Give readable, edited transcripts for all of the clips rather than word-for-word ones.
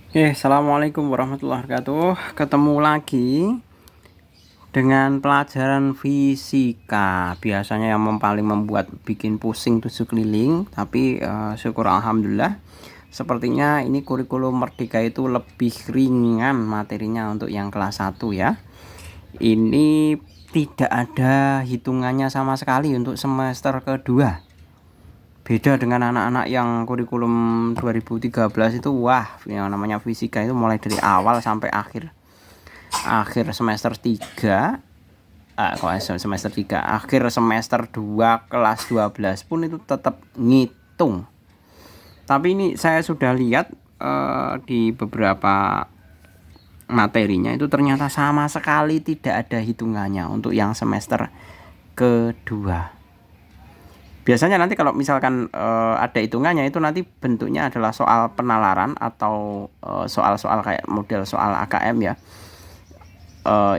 Assalamualaikum warahmatullahi wabarakatuh. Ketemu lagi dengan pelajaran fisika. Biasanya yang paling membuat bikin pusing tujuh keliling, tapi syukur alhamdulillah. Sepertinya ini kurikulum Merdeka itu lebih ringan materinya untuk yang kelas 1 ya. Ini tidak ada hitungannya sama sekali untuk semester kedua. Beda dengan anak-anak yang kurikulum 2013 itu, wah, yang namanya fisika itu mulai dari awal sampai akhir semester 3, semester 3 akhir semester 2 kelas 12 pun itu tetap ngitung. Tapi ini saya sudah lihat di beberapa materinya itu ternyata sama sekali tidak ada hitungannya untuk yang semester kedua. Biasanya nanti kalau misalkan ada hitungannya itu nanti bentuknya adalah soal penalaran atau soal-soal kayak model soal AKM ya.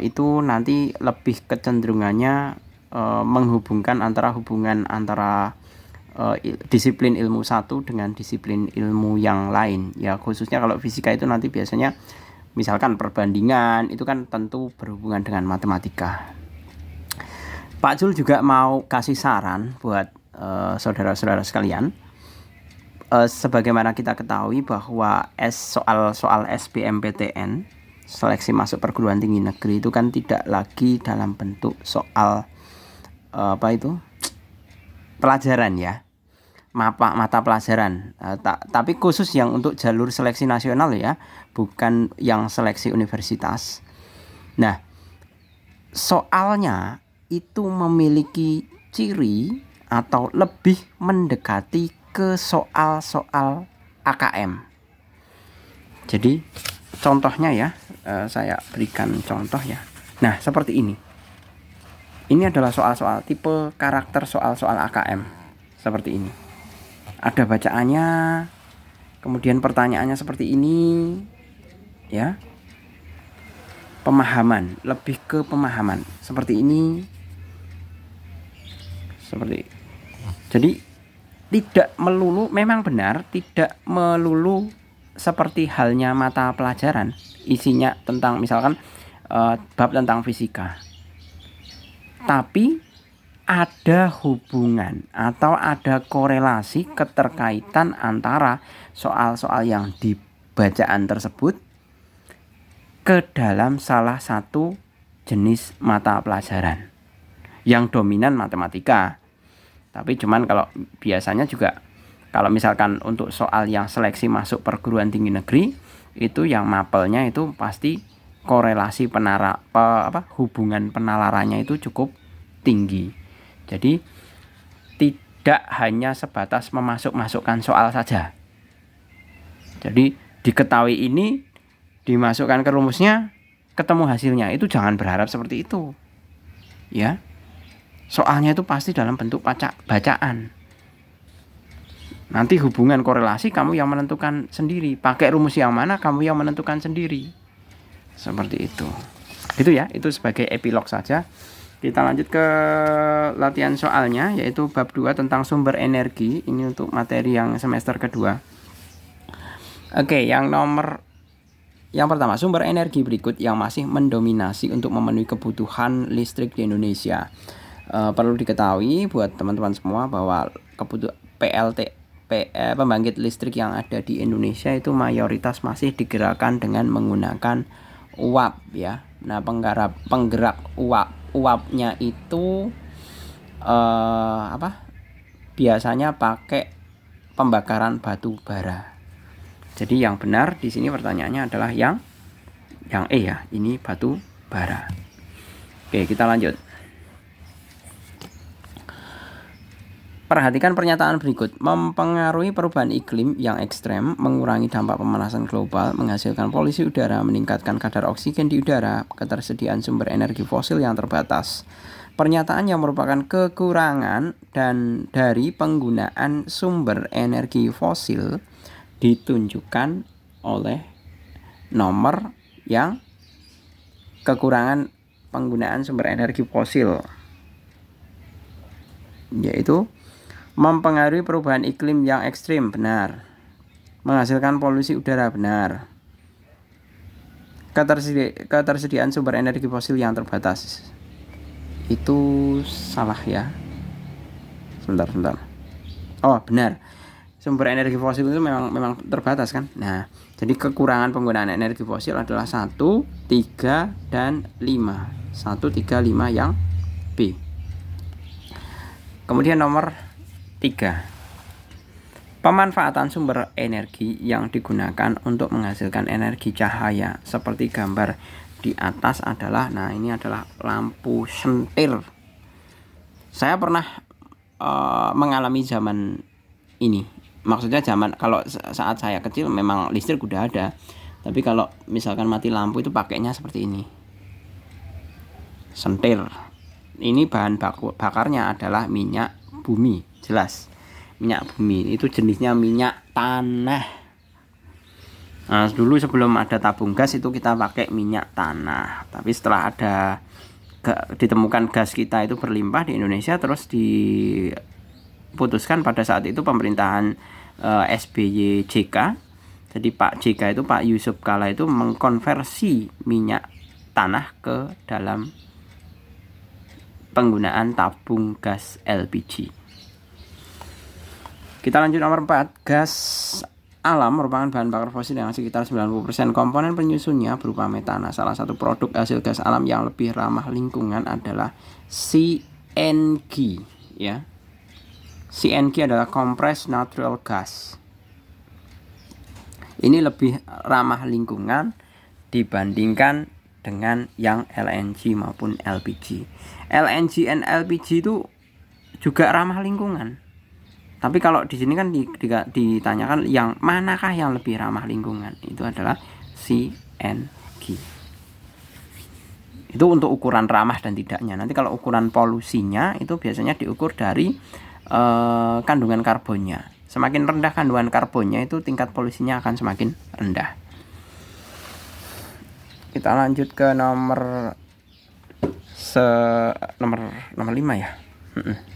Itu nanti lebih kecenderungannya menghubungkan hubungan antara disiplin ilmu satu dengan disiplin ilmu yang lain ya, khususnya kalau fisika itu nanti biasanya misalkan perbandingan itu kan tentu berhubungan dengan matematika. Pak Jul juga mau kasih saran buat saudara-saudara sekalian. Sebagaimana kita ketahui bahwa soal SBMPTN, seleksi masuk perguruan tinggi negeri, itu kan tidak lagi dalam bentuk soal pelajaran ya, mata pelajaran, tapi khusus yang untuk jalur seleksi nasional ya, bukan yang seleksi universitas. Nah, soalnya itu memiliki ciri atau lebih mendekati ke soal-soal AKM. Jadi contohnya ya, saya berikan contoh ya. Nah, seperti ini. Ini adalah soal-soal tipe karakter soal-soal AKM. Seperti ini. Ada bacaannya, kemudian pertanyaannya seperti ini ya. Pemahaman, lebih ke pemahaman. Seperti ini. Jadi tidak melulu, memang benar tidak melulu seperti halnya mata pelajaran isinya tentang misalkan bab tentang fisika, tapi ada hubungan atau ada korelasi keterkaitan antara soal-soal yang di bacaan tersebut ke dalam salah satu jenis mata pelajaran yang dominan matematika. Tapi cuman kalau biasanya juga kalau misalkan untuk soal yang seleksi masuk perguruan tinggi negeri itu yang mapelnya itu pasti korelasi hubungan penalarannya itu cukup tinggi. Jadi tidak hanya sebatas masukkan soal saja. Jadi diketahui ini dimasukkan ke rumusnya, ketemu hasilnya, itu jangan berharap seperti itu. Ya. Soalnya itu pasti dalam bentuk bacaan. Nanti hubungan korelasi kamu yang menentukan sendiri. Pakai rumus yang mana kamu yang menentukan sendiri. Seperti itu. Gitu ya, itu sebagai epilog saja. Kita lanjut ke latihan soalnya, yaitu bab 2 tentang sumber energi. Ini untuk materi yang semester kedua. Oke, yang pertama, sumber energi berikut yang masih mendominasi untuk memenuhi kebutuhan listrik di Indonesia. Perlu diketahui buat teman-teman semua bahwa pembangkit listrik yang ada di Indonesia itu mayoritas masih digerakkan dengan menggunakan uap ya. Nah, penggerak uapnya itu biasanya pakai pembakaran batu bara. Jadi yang benar di sini pertanyaannya adalah yang E ya, ini batu bara. Oke, kita lanjut. Perhatikan pernyataan berikut. Mempengaruhi perubahan iklim yang ekstrem, mengurangi dampak pemanasan global, menghasilkan polusi udara, meningkatkan kadar oksigen di udara, ketersediaan sumber energi fosil yang terbatas. Pernyataan yang merupakan kekurangan dan dari penggunaan sumber energi fosil ditunjukkan oleh nomor yang kekurangan penggunaan sumber energi fosil, yaitu mempengaruhi perubahan iklim yang ekstrim, benar. Menghasilkan polusi udara, benar. ketersediaan sumber energi fosil yang terbatas. Itu salah ya. Sebentar. Oh, benar. Sumber energi fosil itu memang terbatas kan. Nah, jadi kekurangan penggunaan energi fosil adalah 1, 3, dan 5. 1, 3, 5 yang B. Kemudian nomor 3. Pemanfaatan sumber energi yang digunakan untuk menghasilkan energi cahaya seperti gambar di atas adalah, nah ini adalah lampu sentir. Saya pernah mengalami zaman ini. Maksudnya zaman kalau saat saya kecil memang listrik udah ada. Tapi kalau misalkan mati lampu itu pakainya seperti ini. Sentir. Ini bahan bakarnya adalah minyak bumi, jelas. Minyak bumi itu jenisnya minyak tanah. Nah, dulu sebelum ada tabung gas itu kita pakai minyak tanah. Tapi setelah ditemukan gas kita itu berlimpah di Indonesia, terus diputuskan pada saat itu pemerintahan SBY JK. Jadi Pak JK itu, Pak Yusuf Kala itu mengkonversi minyak tanah ke dalam penggunaan tabung gas LPG. Kita lanjut nomor 4. Gas alam merupakan bahan bakar fosil yang sekitar 90% komponen penyusunnya berupa metana. Salah satu produk hasil gas alam yang lebih ramah lingkungan adalah CNG ya. CNG adalah compressed natural gas. Ini lebih ramah lingkungan dibandingkan dengan yang LNG maupun LPG. LNG dan LPG itu juga ramah lingkungan. Tapi kalau di sini kan ditanyakan yang manakah yang lebih ramah lingkungan, itu adalah CNG. Itu untuk ukuran ramah dan tidaknya. Nanti kalau ukuran polusinya itu biasanya diukur dari kandungan karbonnya. Semakin rendah kandungan karbonnya itu tingkat polusinya akan semakin rendah. Kita lanjut ke nomor 5 ya.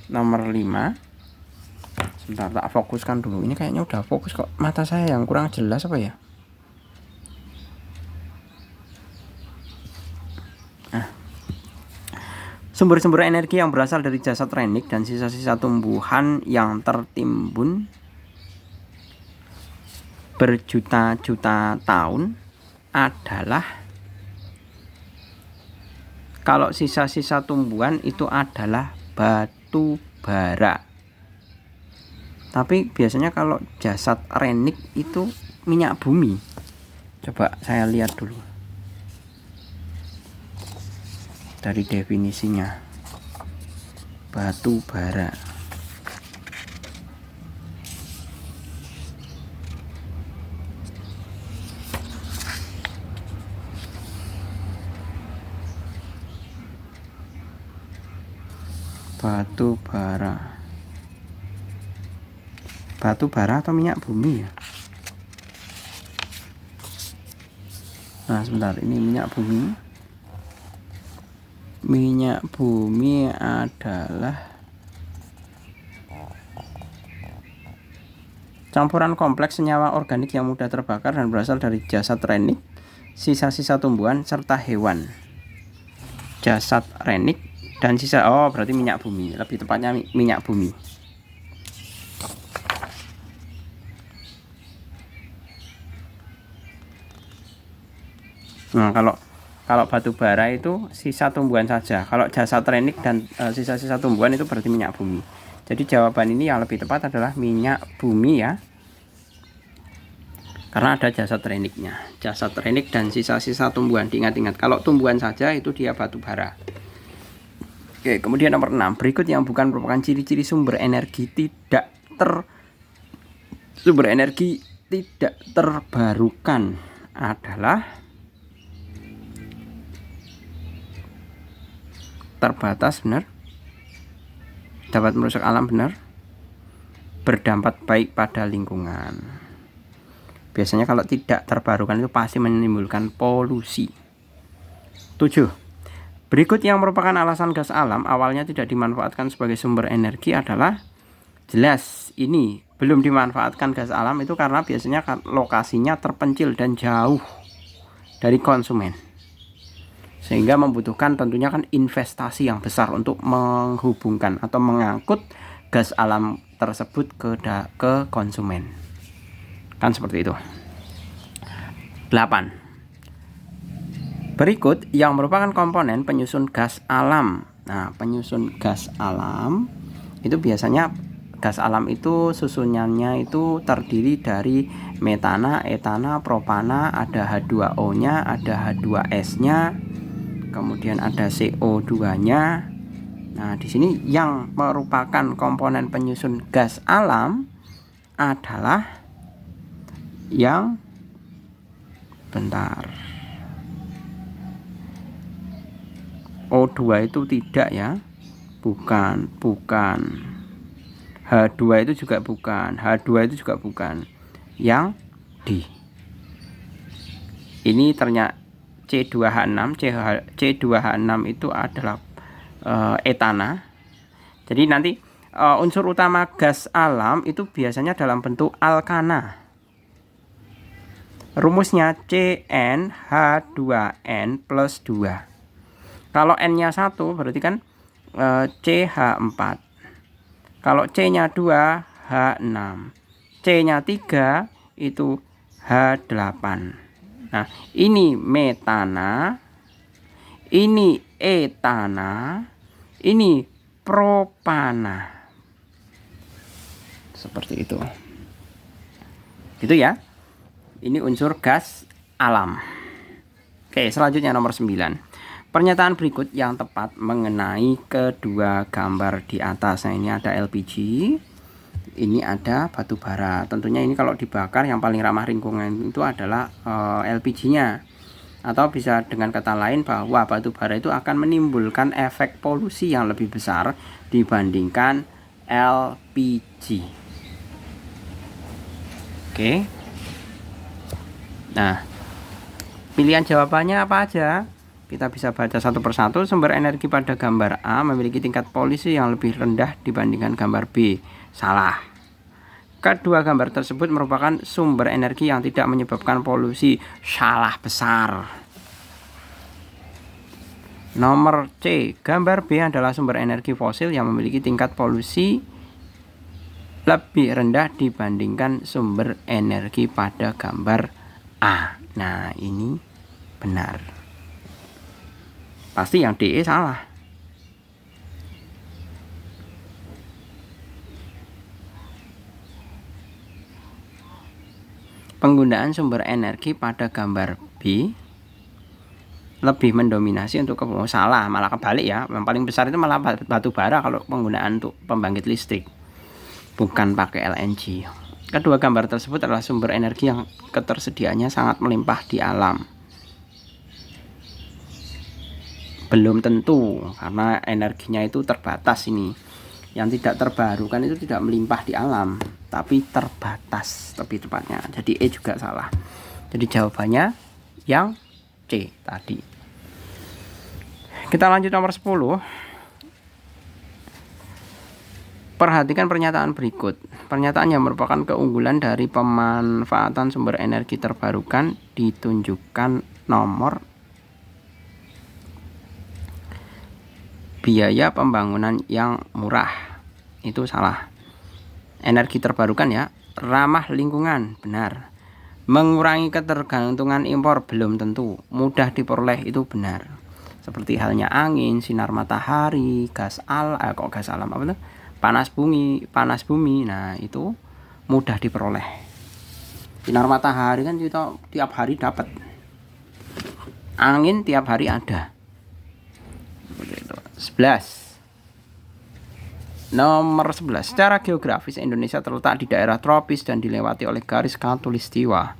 Nomor 5. Sebentar, tak fokuskan dulu. Ini kayaknya udah fokus kok. Mata saya yang kurang jelas apa ya? Sumber-sumber energi yang berasal dari jasad renik dan sisa-sisa tumbuhan yang tertimbun berjuta-juta tahun adalah, kalau sisa-sisa tumbuhan itu adalah batu bara. Tapi biasanya kalau jasad renik itu minyak bumi. Coba saya lihat dulu dari definisinya. Batu bara. Batu bara. Batu bara atau minyak bumi ya? Nah sebentar, ini minyak bumi. Minyak bumi adalah campuran kompleks senyawa organik yang mudah terbakar dan berasal dari jasad renik, sisa-sisa tumbuhan, serta hewan. Jasad renik dan sisa, berarti minyak bumi. Lebih tepatnya minyak bumi. Nah, kalau batu bara itu sisa tumbuhan saja. Kalau jasad renik dan sisa-sisa tumbuhan itu berarti minyak bumi. Jadi jawaban ini yang lebih tepat adalah minyak bumi ya. Karena ada jasad reniknya. Jasad renik dan sisa-sisa tumbuhan. Diingat-ingat, kalau tumbuhan saja itu dia batu bara. Oke, kemudian nomor 6. Berikut yang bukan merupakan ciri-ciri sumber energi tidak terbarukan adalah terbatas, benar. Dapat merusak alam, benar. Berdampak baik pada lingkungan. Biasanya kalau tidak terbarukan itu pasti menimbulkan polusi. 7. Berikut yang merupakan alasan gas alam awalnya tidak dimanfaatkan sebagai sumber energi adalah, jelas ini belum dimanfaatkan gas alam itu karena biasanya lokasinya terpencil dan jauh dari konsumen. Sehingga membutuhkan tentunya kan investasi yang besar untuk menghubungkan atau mengangkut gas alam tersebut ke konsumen. Kan seperti itu. 8. Berikut yang merupakan komponen penyusun gas alam. Nah, penyusun gas alam itu biasanya gas alam itu susunannya itu terdiri dari metana, etana, propana, ada H2O-nya, ada H2S-nya, kemudian ada CO2-nya. Nah, di sini yang merupakan komponen penyusun gas alam adalah yang O2 itu tidak ya. Bukan. H2 itu juga bukan. H2 itu juga bukan. Yang D. Ini ternyata C2H6. C2H6 itu adalah etana. Jadi nanti unsur utama gas alam itu biasanya dalam bentuk alkana. Rumusnya CnH2n plus 2. Kalau N-nya 1 berarti kan CH4. Kalau C-nya 2 H6. C-nya 3 itu H8. Nah, ini metana, ini etana, ini propana. Seperti itu. Gitu ya. Ini unsur gas alam. Oke, selanjutnya nomor 9. Pernyataan berikut yang tepat mengenai kedua gambar di atas. Nah, ini ada LPG, ini ada batu bara. Tentunya ini kalau dibakar yang paling ramah lingkungan itu adalah LPG-nya. Atau bisa dengan kata lain bahwa batu bara itu akan menimbulkan efek polusi yang lebih besar dibandingkan LPG. Oke. Nah, pilihan jawabannya apa aja? Kita bisa baca satu persatu. Sumber energi pada gambar A memiliki tingkat polusi yang lebih rendah dibandingkan gambar B. Salah. Kedua gambar tersebut merupakan sumber energi yang tidak menyebabkan polusi. Salah besar. Nomor C. Gambar B adalah sumber energi fosil yang memiliki tingkat polusi lebih rendah dibandingkan sumber energi pada gambar A. Nah, ini benar. Pasti yang DE salah. Penggunaan sumber energi pada gambar B lebih mendominasi untuk salah, malah kebalik ya. Yang paling besar itu malah batu bara kalau penggunaan untuk pembangkit listrik, bukan pakai LNG. Kedua gambar tersebut adalah sumber energi yang ketersediaannya sangat melimpah di alam. Belum tentu, karena energinya itu terbatas ini. Yang tidak terbarukan itu tidak melimpah di alam, tapi terbatas lebih tepatnya. Jadi E juga salah. Jadi jawabannya yang C tadi. Kita lanjut nomor 10. Perhatikan pernyataan berikut. Pernyataan yang merupakan keunggulan dari pemanfaatan sumber energi terbarukan ditunjukkan nomor. Biaya pembangunan yang murah itu salah. Energi terbarukan ya, ramah lingkungan, benar. Mengurangi ketergantungan impor belum tentu. Mudah diperoleh itu benar. Seperti halnya angin, sinar matahari, gas alam, apa tuh? Panas bumi. Nah, itu mudah diperoleh. Sinar matahari kan kita tiap hari dapat. Angin tiap hari ada. 11. Nomor 11. Secara geografis Indonesia terletak di daerah tropis dan dilewati oleh garis khatulistiwa.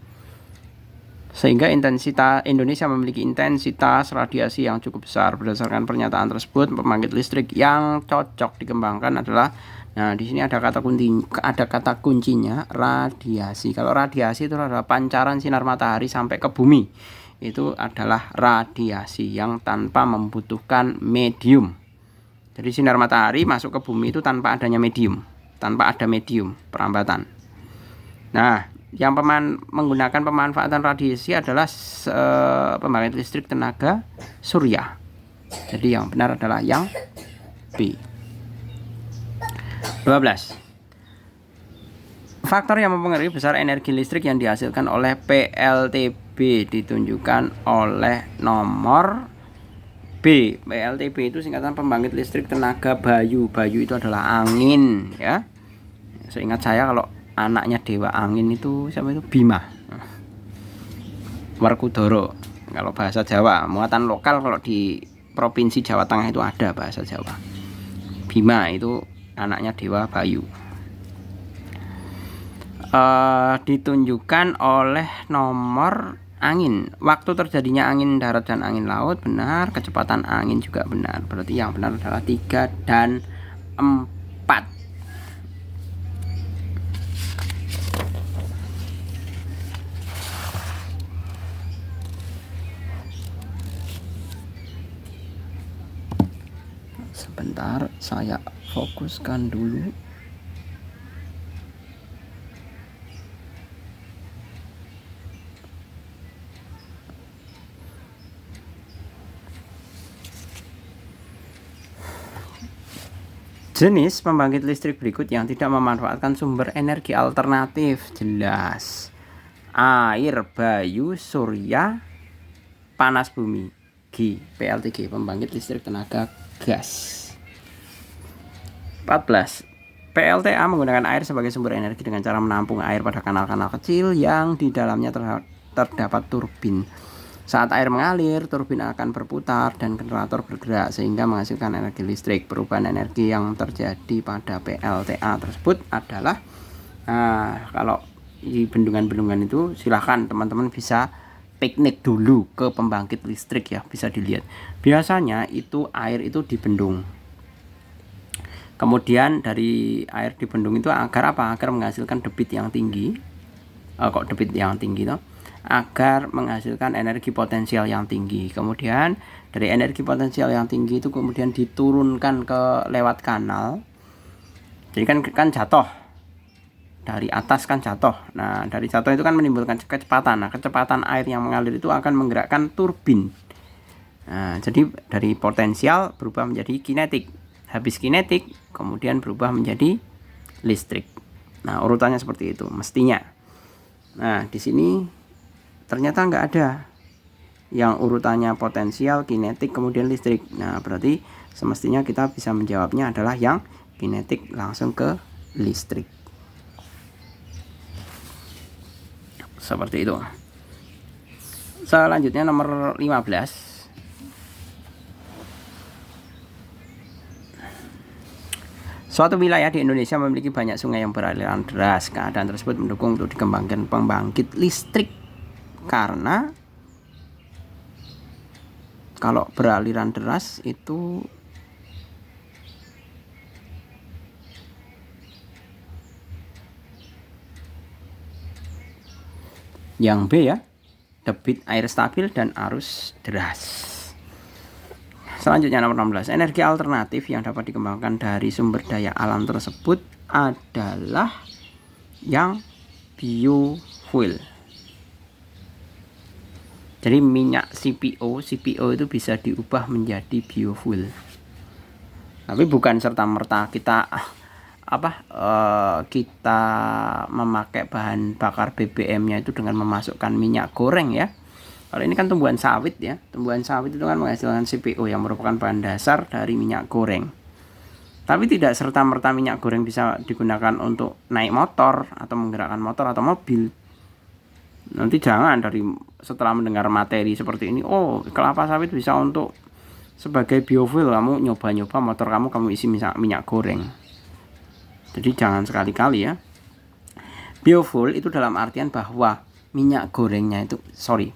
Sehingga Indonesia memiliki intensitas radiasi yang cukup besar. Berdasarkan pernyataan tersebut, pembangkit listrik yang cocok dikembangkan adalah, nah di sini ada kata kuncinya radiasi. Kalau radiasi itu adalah pancaran sinar matahari sampai ke bumi. Itu adalah radiasi yang tanpa membutuhkan medium. Jadi sinar matahari masuk ke bumi itu tanpa adanya medium, tanpa ada medium perambatan. Nah, Yang menggunakan pemanfaatan radiasi adalah pembangkit listrik tenaga surya. Jadi yang benar adalah yang B. 12. Faktor yang mempengaruhi besar energi listrik yang dihasilkan oleh PLTB ditunjukkan oleh nomor B. PLTB itu singkatan pembangkit listrik tenaga Bayu. Bayu itu adalah angin, ya. Seingat saya kalau anaknya dewa angin itu siapa itu? Bima. Werkudara. Kalau bahasa Jawa, muatan lokal kalau di Provinsi Jawa Tengah itu ada bahasa Jawa. Bima itu anaknya dewa Bayu. Ditunjukkan oleh nomor angin. Waktu terjadinya angin darat dan angin laut benar, kecepatan angin juga benar. Berarti yang benar adalah 3 dan 4. Sebentar, saya fokuskan dulu. Jenis pembangkit listrik berikut yang tidak memanfaatkan sumber energi alternatif. Jelas. Air, bayu, surya, panas bumi. G. PLTG, pembangkit listrik tenaga gas. 14. PLTA menggunakan air sebagai sumber energi dengan cara menampung air pada kanal-kanal kecil yang di dalamnya terdapat turbin. Saat air mengalir, turbin akan berputar dan generator bergerak sehingga menghasilkan energi listrik. Perubahan energi yang terjadi pada PLTA tersebut adalah kalau di bendungan-bendungan itu silahkan teman-teman bisa piknik dulu ke pembangkit listrik ya, bisa dilihat. Biasanya itu air itu dibendung. Kemudian dari air di bendung itu agar apa? Agar menghasilkan debit yang tinggi. Kok debit yang tinggi toh? Agar menghasilkan energi potensial yang tinggi. Kemudian dari energi potensial yang tinggi itu kemudian diturunkan ke lewat kanal. Jadi kan jatuh dari atas, kan jatuh. Nah, dari jatuh itu kan menimbulkan kecepatan. Nah, kecepatan air yang mengalir itu akan menggerakkan turbin. Nah, jadi dari potensial berubah menjadi kinetik. Habis kinetik kemudian berubah menjadi listrik. Nah, urutannya seperti itu mestinya. Nah, di sini ternyata nggak ada yang urutannya potensial, kinetik, kemudian listrik. Nah, berarti semestinya kita bisa menjawabnya adalah yang kinetik langsung ke listrik. Seperti itu. Selanjutnya nomor 15. Suatu wilayah di Indonesia memiliki banyak sungai yang beraliran deras. Keadaan tersebut mendukung untuk dikembangkan pembangkit listrik. Karena kalau beraliran deras itu yang B ya, debit air stabil dan arus deras. Selanjutnya nomor 16. Energi alternatif yang dapat dikembangkan dari sumber daya alam tersebut adalah yang biofuel. Jadi minyak CPO itu bisa diubah menjadi biofuel. Tapi bukan serta-merta kita kita memakai bahan bakar BBM-nya itu dengan memasukkan minyak goreng ya. Kalau ini kan tumbuhan sawit ya. Tumbuhan sawit itu kan menghasilkan CPO yang merupakan bahan dasar dari minyak goreng. Tapi tidak serta-merta minyak goreng bisa digunakan untuk naik motor atau menggerakkan motor atau mobil. Nanti jangan dari setelah mendengar materi seperti ini, oh kelapa sawit bisa untuk sebagai biofuel, kamu nyoba-nyoba motor kamu isi minyak goreng. Jadi jangan sekali-kali ya. Biofuel itu dalam artian bahwa minyak gorengnya itu,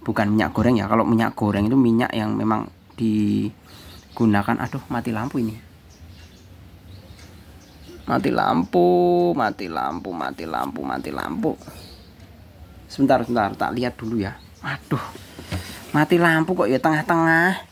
bukan minyak goreng ya. Kalau minyak goreng itu minyak yang memang digunakan, mati lampu ini. Mati lampu. Sebentar, tak lihat dulu ya. Aduh, mati lampu kok ya tengah-tengah.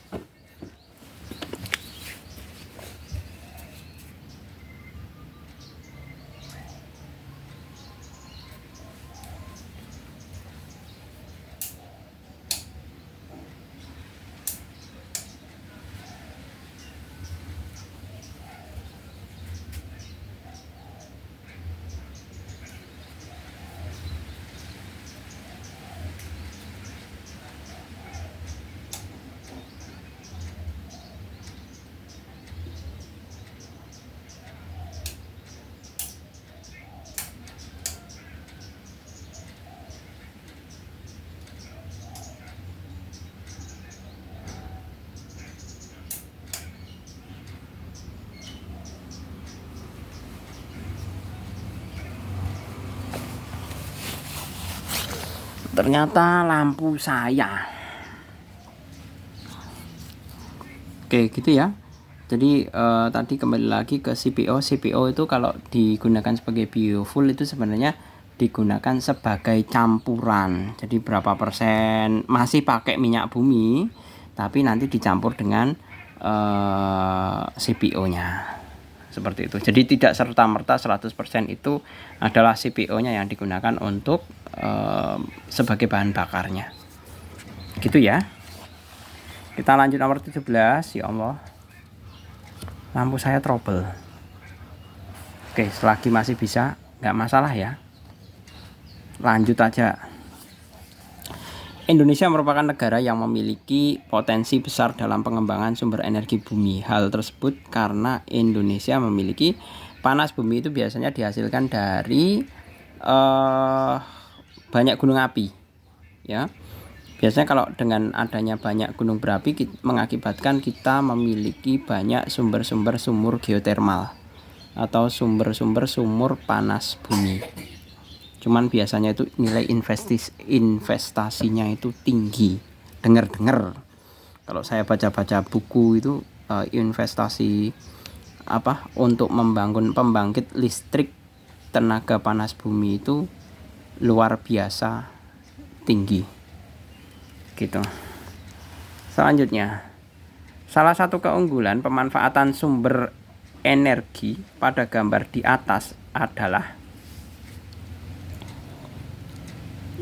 Ternyata lampu saya. Oke, gitu ya. Jadi tadi kembali lagi ke CPO. CPO itu kalau digunakan sebagai biofuel itu sebenarnya digunakan sebagai campuran. Jadi berapa persen masih pakai minyak bumi, tapi nanti dicampur dengan CPO-nya. Seperti itu. Jadi tidak serta-merta 100% itu adalah CPO-nya yang digunakan untuk sebagai bahan bakarnya. Gitu ya. Kita lanjut nomor 17. Ya Allah, lampu saya trouble. Oke, selagi masih bisa, nggak masalah ya. Lanjut aja. Indonesia merupakan negara yang memiliki potensi besar dalam pengembangan sumber energi bumi. Hal tersebut karena Indonesia memiliki panas bumi itu biasanya dihasilkan dari banyak gunung api, ya. Biasanya kalau dengan adanya banyak gunung berapi mengakibatkan kita memiliki banyak sumber-sumber sumur geotermal atau sumber-sumber sumur panas bumi. Cuman biasanya itu nilai investasinya itu tinggi. Dengar-dengar kalau saya baca-baca buku itu investasi untuk membangun pembangkit listrik tenaga panas bumi itu luar biasa tinggi. Gitu. Selanjutnya, salah satu keunggulan pemanfaatan sumber energi pada gambar di atas adalah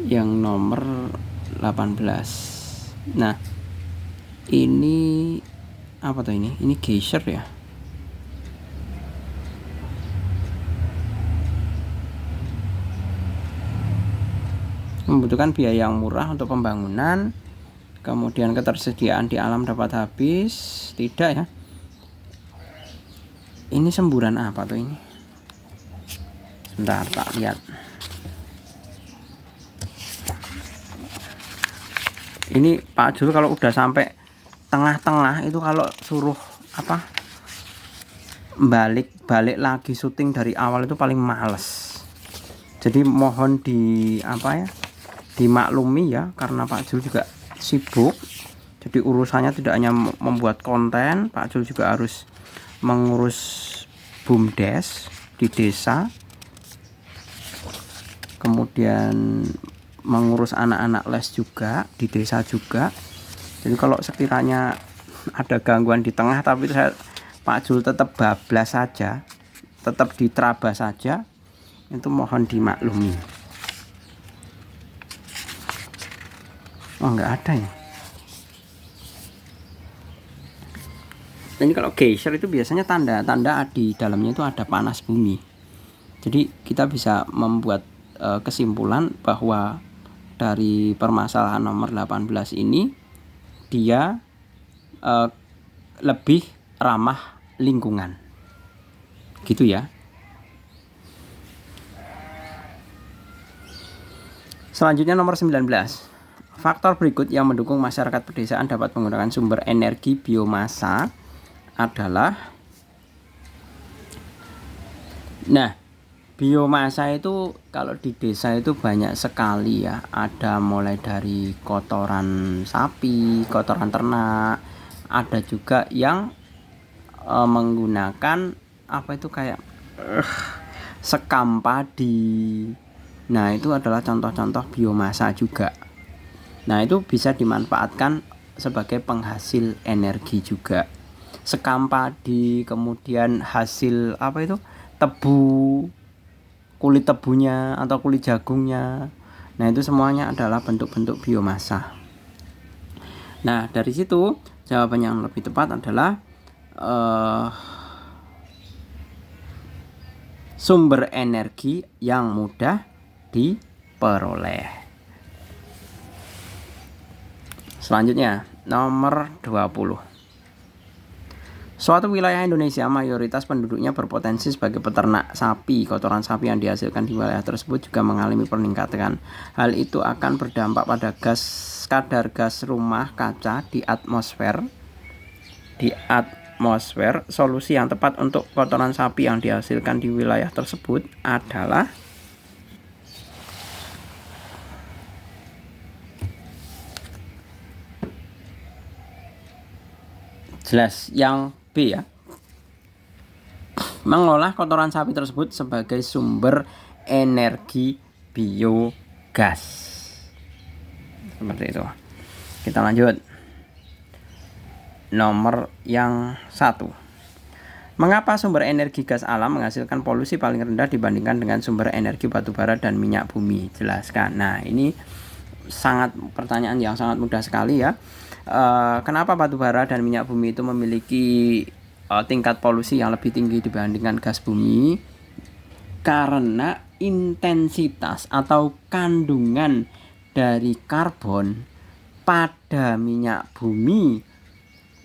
yang nomor 18. Nah, ini apa tuh ini? Ini geyser ya. Membutuhkan biaya yang murah untuk pembangunan. Kemudian ketersediaan di alam dapat habis. Tidak ya. Ini semburan apa tuh ini? Sebentar tak lihat. Ini Pak Jul kalau udah sampai tengah-tengah itu kalau suruh balik lagi syuting dari awal itu paling males. Jadi mohon dimaklumi ya, karena Pak Jul juga sibuk. Jadi urusannya tidak hanya membuat konten, Pak Jul juga harus mengurus BUMDes di desa, kemudian mengurus anak-anak les juga di desa juga. Jadi kalau sekiranya ada gangguan di tengah, tapi Pak Jul tetap bablas saja, tetap diterabas saja, itu mohon dimaklumi. Oh, nggak ada ya. Ini kalau geyser itu biasanya tanda-tanda di dalamnya itu ada panas bumi. Jadi kita bisa membuat kesimpulan bahwa dari permasalahan nomor 18 ini dia lebih ramah lingkungan. Gitu ya. Selanjutnya nomor 19. Faktor berikut yang mendukung masyarakat pedesaan dapat menggunakan sumber energi biomasa adalah, biomasa itu kalau di desa itu banyak sekali ya. Ada mulai dari kotoran sapi, kotoran ternak, ada juga yang menggunakan kayak sekam padi. Nah, itu adalah contoh-contoh biomasa juga. Nah, itu bisa dimanfaatkan sebagai penghasil energi juga. Sekam padi, kemudian hasil tebu, kulit tebunya atau kulit jagungnya. Nah, itu semuanya adalah bentuk-bentuk biomasa. Nah, dari situ jawaban yang lebih tepat adalah sumber energi yang mudah diperoleh. Selanjutnya, nomor 20. Suatu wilayah Indonesia mayoritas penduduknya berpotensi sebagai peternak sapi. Kotoran sapi yang dihasilkan di wilayah tersebut juga mengalami peningkatan. Hal itu akan berdampak pada kadar gas rumah kaca di atmosfer. Solusi yang tepat untuk kotoran sapi yang dihasilkan di wilayah tersebut adalah Jelas. Yang B ya. Mengolah kotoran sapi tersebut sebagai sumber energi biogas. Seperti itu. Kita lanjut. Nomor yang 1. Mengapa sumber energi gas alam menghasilkan polusi paling rendah dibandingkan dengan sumber energi batubara dan minyak bumi? Jelaskan. Nah, ini pertanyaan yang sangat mudah sekali ya. Kenapa batubara dan minyak bumi itu memiliki tingkat polusi yang lebih tinggi dibandingkan gas bumi? Karena intensitas atau kandungan dari karbon pada minyak bumi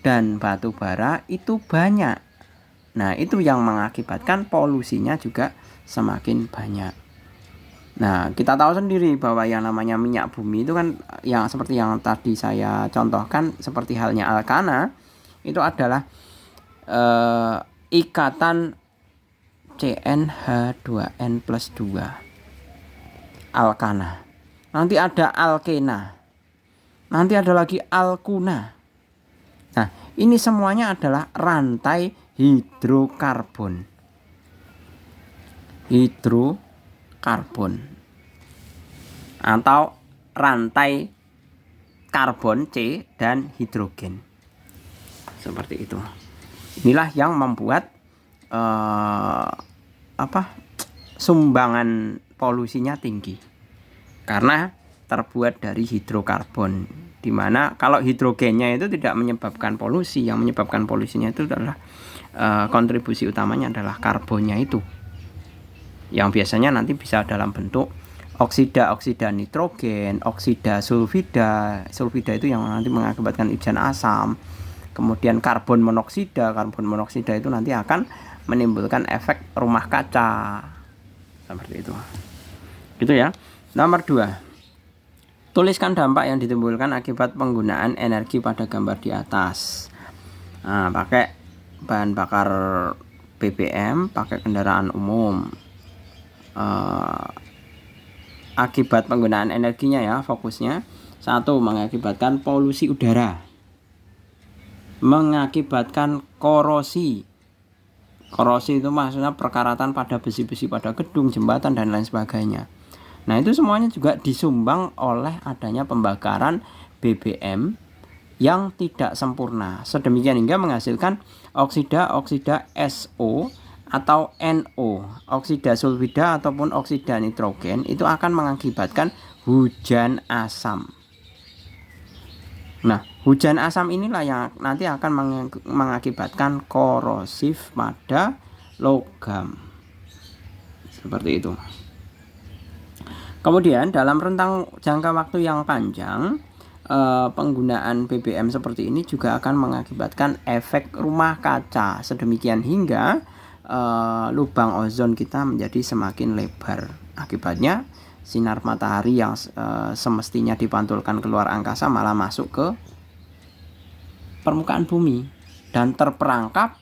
dan batubara itu banyak. Nah, itu yang mengakibatkan polusinya juga semakin banyak. Nah, kita tahu sendiri bahwa yang namanya minyak bumi itu kan yang seperti yang tadi saya contohkan, seperti halnya alkana, itu adalah ikatan CnH2n+2 alkana. Nanti ada alkena. Nanti ada lagi alkuna. Nah, ini semuanya adalah rantai hidrokarbon. Hidrokarbon atau rantai karbon C dan hidrogen. Seperti itu. Inilah yang membuat sumbangan polusinya tinggi. Karena terbuat dari hidrokarbon, dimana kalau hidrogennya itu tidak menyebabkan polusi, yang menyebabkan polusinya itu adalah kontribusi utamanya adalah karbonnya itu, yang biasanya nanti bisa dalam bentuk oksida nitrogen, oksida sulfida itu yang nanti mengakibatkan hujan asam, kemudian karbon monoksida itu nanti akan menimbulkan efek rumah kaca, seperti itu. Gitu ya. Nomor 2. Tuliskan dampak yang ditimbulkan akibat penggunaan energi pada gambar di atas. Nah, pakai bahan bakar BBM, pakai kendaraan umum. Akibat penggunaan energinya ya, fokusnya. 1. Mengakibatkan polusi udara. Mengakibatkan korosi. Korosi itu maksudnya perkaratan pada besi-besi pada gedung, jembatan, dan lain sebagainya. Nah, itu semuanya juga disumbang oleh adanya pembakaran BBM yang tidak sempurna. Sedemikian hingga menghasilkan oksida SO atau NO, oksida sulfida ataupun oksida nitrogen, itu akan mengakibatkan hujan asam. Nah, hujan asam inilah yang nanti akan mengakibatkan korosif pada logam. Seperti itu. Kemudian dalam rentang jangka waktu yang panjang, penggunaan BBM seperti ini juga akan mengakibatkan efek rumah kaca, sedemikian hingga lubang ozon kita menjadi semakin lebar. Akibatnya sinar matahari yang semestinya dipantulkan keluar angkasa malah masuk ke permukaan bumi dan terperangkap,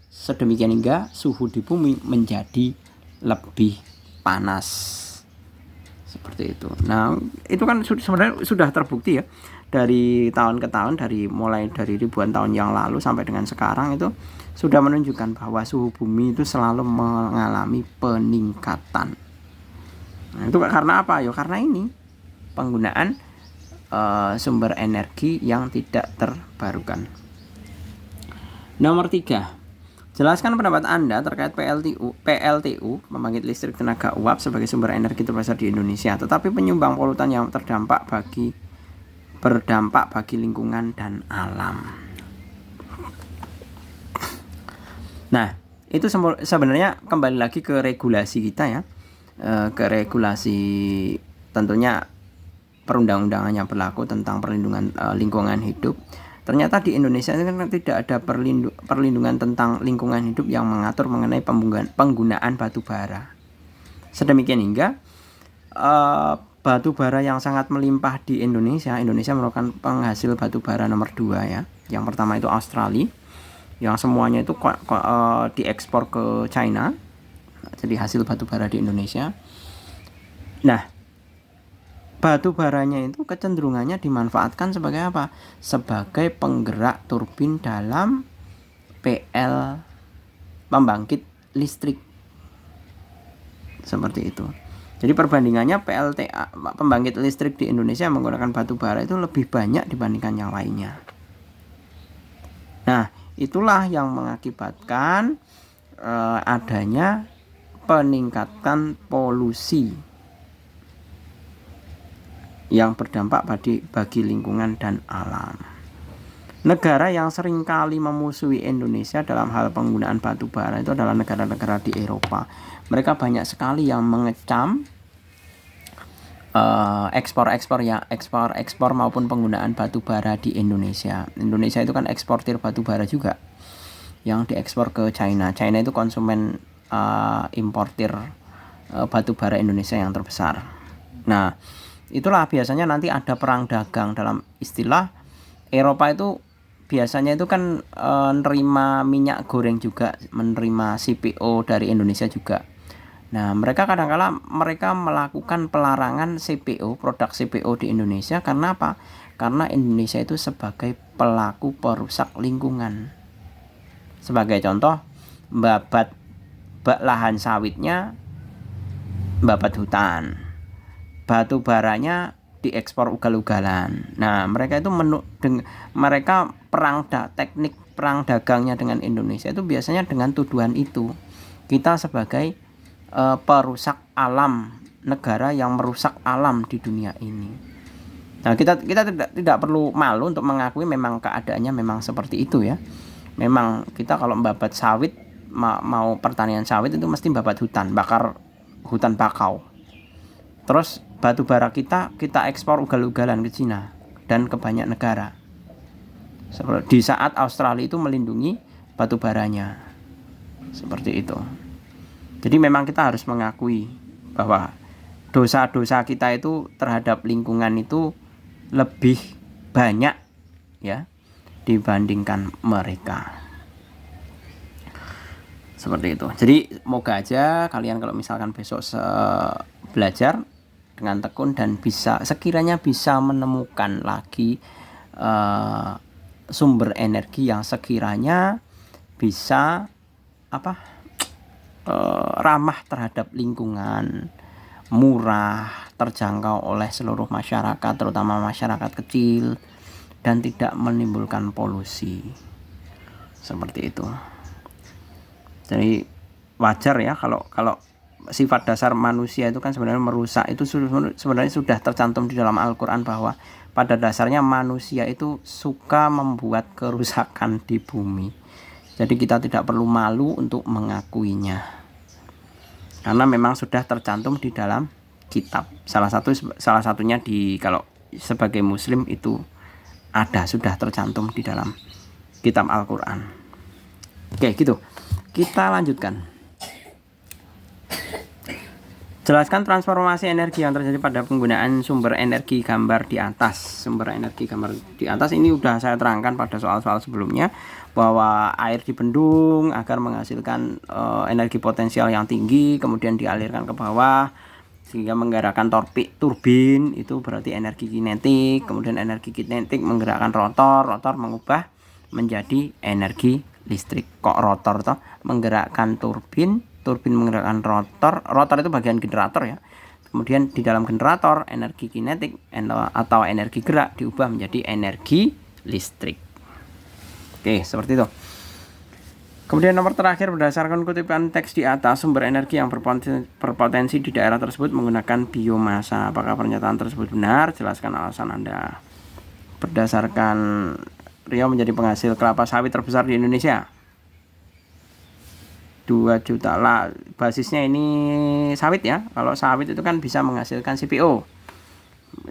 sedemikian hingga suhu di bumi menjadi lebih panas. Seperti itu. Nah, itu kan sebenarnya sudah terbukti ya, dari tahun ke tahun, mulai dari ribuan tahun yang lalu sampai dengan sekarang itu sudah menunjukkan bahwa suhu bumi itu selalu mengalami peningkatan. Nah, itu karena apa? Ya karena ini penggunaan sumber energi yang tidak terbarukan. Nomor 3. Jelaskan pendapat Anda terkait PLTU, pembangkit listrik tenaga uap, sebagai sumber energi terbesar di Indonesia, tetapi penyumbang polutan yang berdampak bagi lingkungan dan alam. Nah, itu sebenarnya kembali lagi ke regulasi kita ya, ke regulasi tentunya perundang-undangan yang berlaku tentang perlindungan lingkungan hidup. Ternyata di Indonesia ini kan tidak ada perlindungan tentang lingkungan hidup yang mengatur mengenai penggunaan batu bara. Sedemikian hingga batu bara yang sangat melimpah di Indonesia merupakan penghasil batu bara nomor 2 ya. Yang pertama itu Australia, yang semuanya itu diekspor ke China. Jadi hasil batu bara di Indonesia. Nah, batu baranya itu kecenderungannya dimanfaatkan sebagai apa? Sebagai penggerak turbin dalam PL, pembangkit listrik. Seperti itu. Jadi perbandingannya PLTA, pembangkit listrik di Indonesia menggunakan batu bara itu lebih banyak dibandingkan yang lainnya. Nah, itulah yang mengakibatkan adanya peningkatan polusi yang berdampak bagi lingkungan dan alam. Negara yang seringkali memusuhi Indonesia dalam hal penggunaan batu bara itu adalah negara-negara di Eropa. Mereka banyak sekali yang mengecam ekspor maupun penggunaan batu bara di Indonesia. Indonesia itu kan eksportir batu bara juga, yang diekspor ke China. China itu konsumen importir batu bara Indonesia yang terbesar. Nah, itulah biasanya nanti ada perang dagang. Dalam istilah Eropa itu biasanya itu kan nerima minyak goreng juga, menerima CPO dari Indonesia juga. Nah, mereka kadang-kala mereka melakukan pelarangan CPO, produk CPO di Indonesia. Karena apa? Karena Indonesia itu sebagai pelaku perusak lingkungan. Sebagai contoh, babat lahan sawitnya, babat hutan, batu baranya diekspor ugal-ugalan. Nah, mereka itu mereka teknik perang dagangnya dengan Indonesia itu biasanya dengan tuduhan itu. Kita sebagai perusak alam, negara yang merusak alam di dunia ini. Nah, kita tidak perlu malu untuk mengakui memang keadaannya memang seperti itu ya. Memang kita kalau membabat sawit, mau pertanian sawit itu mesti membabat hutan, bakar hutan bakau. Terus batu bara kita ekspor ugal-ugalan ke Cina dan ke banyak negara. Di saat Australia itu melindungi batu baranya. Seperti itu. Jadi memang kita harus mengakui bahwa dosa-dosa kita itu terhadap lingkungan itu lebih banyak ya dibandingkan mereka. Seperti itu. Jadi moga aja kalian kalau misalkan besok belajar dengan tekun dan sekiranya bisa menemukan lagi sumber energi yang sekiranya bisa ramah terhadap lingkungan, murah, terjangkau oleh seluruh masyarakat, terutama masyarakat kecil, dan tidak menimbulkan polusi. Seperti itu. Jadi wajar ya kalau sifat dasar manusia itu kan sebenarnya merusak, itu sebenarnya sudah tercantum di dalam Al-Quran bahwa pada dasarnya manusia itu suka membuat kerusakan di bumi. Jadi kita tidak perlu malu untuk mengakuinya, karena memang sudah tercantum di dalam kitab. Salah satunya kalau sebagai muslim itu sudah tercantum di dalam kitab Al-Quran. Oke, gitu. Kita lanjutkan. Jelaskan transformasi energi yang terjadi pada penggunaan sumber energi gambar di atas. Sumber energi gambar di atas ini sudah saya terangkan pada soal-soal sebelumnya, bahwa air dibendung agar menghasilkan energi potensial yang tinggi, kemudian dialirkan ke bawah sehingga menggerakkan turbin, itu berarti energi kinetik. Kemudian energi kinetik menggerakkan rotor mengubah menjadi energi listrik. Kok rotor toh? Menggerakkan turbin menggerakkan rotor itu bagian generator ya. Kemudian di dalam generator energi kinetik atau energi gerak diubah menjadi energi listrik. Oke, seperti itu. Kemudian nomor terakhir, berdasarkan kutipan teks di atas, sumber energi yang berpotensi di daerah tersebut menggunakan biomasa. Apakah pernyataan tersebut benar? Jelaskan alasan Anda. Berdasarkan Riau menjadi penghasil kelapa sawit terbesar di Indonesia. 2 juta lah, basisnya ini sawit ya. Kalau sawit itu kan bisa menghasilkan CPO.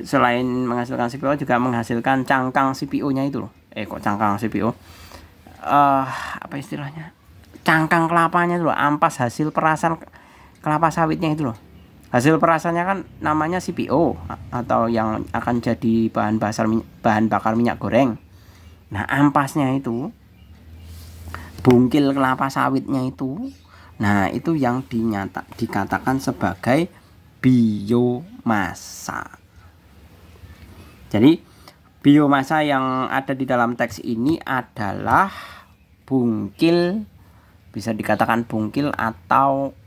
Selain menghasilkan CPO juga menghasilkan cangkang CPO-nya itu loh. Kok cangkang CPO? Apa istilahnya? Cangkang kelapanya itu loh, ampas hasil perasan kelapa sawitnya itu loh. Hasil perasannya kan namanya CPO atau yang akan jadi bahan bakar minyak goreng. Nah, ampasnya itu, bungkil kelapa sawitnya itu, nah itu yang dikatakan sebagai biomasa. Jadi biomasa yang ada di dalam teks ini adalah bungkil, bisa dikatakan bungkil atau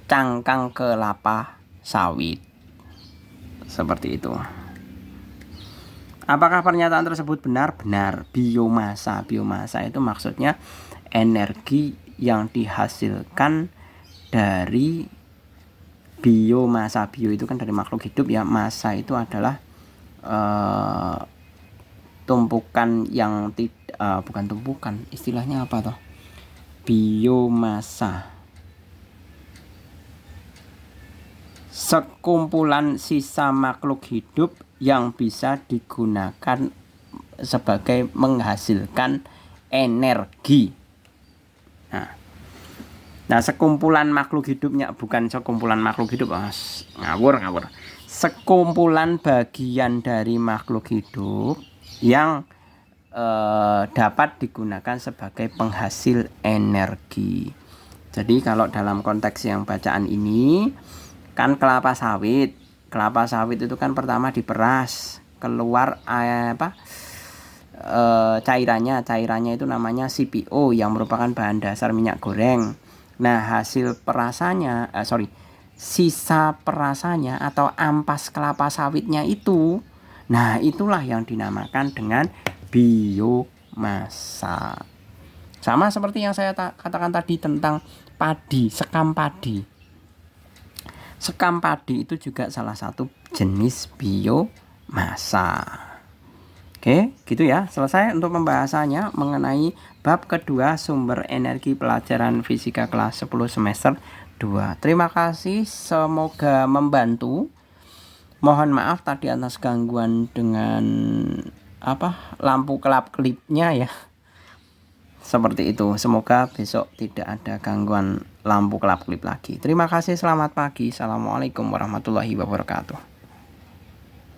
cangkang kelapa sawit. Seperti itu. Apakah pernyataan tersebut benar? Benar. Biomasa itu maksudnya energi yang dihasilkan dari biomasa. Bio itu kan dari makhluk hidup ya. Masa itu adalah tumpukan yang bukan tumpukan, istilahnya apa toh? Biomasa, sekumpulan sisa makhluk hidup yang bisa digunakan sebagai menghasilkan energi. Nah, sekumpulan makhluk hidupnya, bukan sekumpulan makhluk hidup, ngawur. Sekumpulan bagian dari makhluk hidup yang dapat digunakan sebagai penghasil energi. Jadi kalau dalam konteks yang bacaan ini kan kelapa sawit itu kan pertama diperas, keluar cairannya itu namanya CPO yang merupakan bahan dasar minyak goreng. Nah, hasil perasannya sisa perasannya atau ampas kelapa sawitnya itu, nah itulah yang dinamakan dengan biomasa. Sama seperti yang saya katakan tadi tentang padi, sekam padi. Sekam padi itu juga salah satu jenis biomasa. Oke, gitu ya. Selesai untuk pembahasannya mengenai bab kedua sumber energi pelajaran fisika kelas 10 semester 2. Terima kasih, semoga membantu. Mohon maaf tadi atas gangguan dengan lampu kelap-kelipnya ya. Seperti itu. Semoga besok tidak ada gangguan lampu kelap-kelip lagi. Terima kasih, selamat pagi. Assalamualaikum warahmatullahi wabarakatuh.